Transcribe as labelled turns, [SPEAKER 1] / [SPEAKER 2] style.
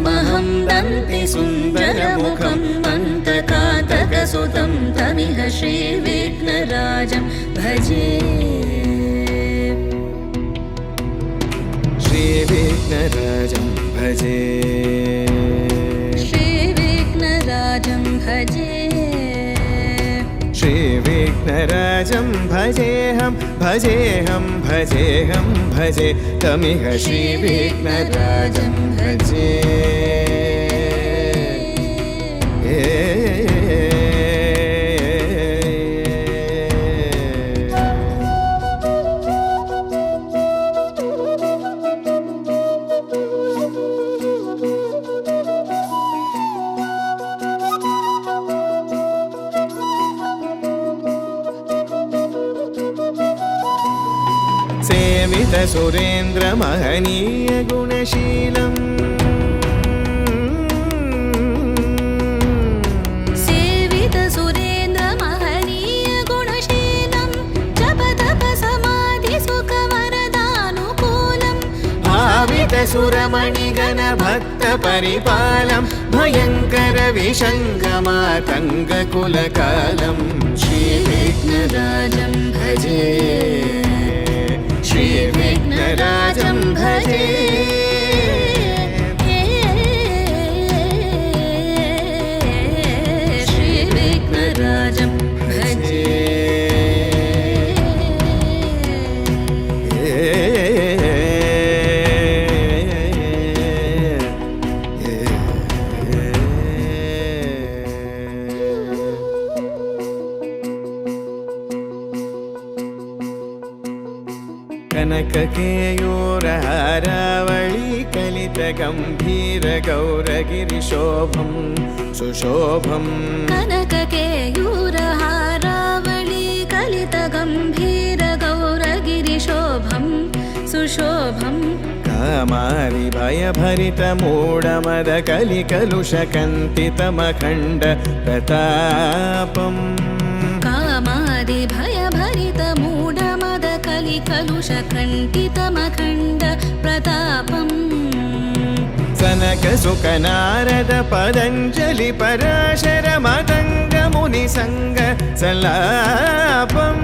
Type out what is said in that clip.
[SPEAKER 1] तमहं दन्ति सुन्दरमुखं मन्तकातकसुतं तमिह श्रीविघ्नराजं भजे
[SPEAKER 2] श्रीविघ्नराजं भजे
[SPEAKER 1] श्रीविघ्नराजं भजे
[SPEAKER 2] श्रीविघ्नराजं भजेऽहं भजेऽहं भजेऽहं भजे तमिह श्रीविघ्नराजं भजे सेवित सुरेन्द्र महनीय गुणशीलम्
[SPEAKER 1] सेवित सुरेन्द्र महनीय गुणशीलं जप तप समाधि सुख वरदानुकूलम्
[SPEAKER 2] भावित सुरमणिगण भक्त परिपालं भयङ्कर विषङ्गमातङ्ग कुलकालं
[SPEAKER 1] श्रीविघ्नराजं भजे
[SPEAKER 2] श्रीविघ्नराजं भजे
[SPEAKER 1] श्रीविघ्नराजं भजे
[SPEAKER 2] कनककेयूरहारावळी कलितगम्भीरगौरगिरिशोभं सुशोभं
[SPEAKER 1] कनककेयूरहारावळी कलितगम्भीरगौरगिरिशोभं सुशोभं
[SPEAKER 2] कामारि भयभरितमूढमदकलिकलुषकन्तितमखण्ड प्रतापम्
[SPEAKER 1] कामादि भयभरितमूढमदकलिकलुषकण्ठितमखण्ड प्रतापम्
[SPEAKER 2] सनकसुकनारद पतञ्जलि पराशर मतङ्ग मुनिसङ्ग सल्लापम्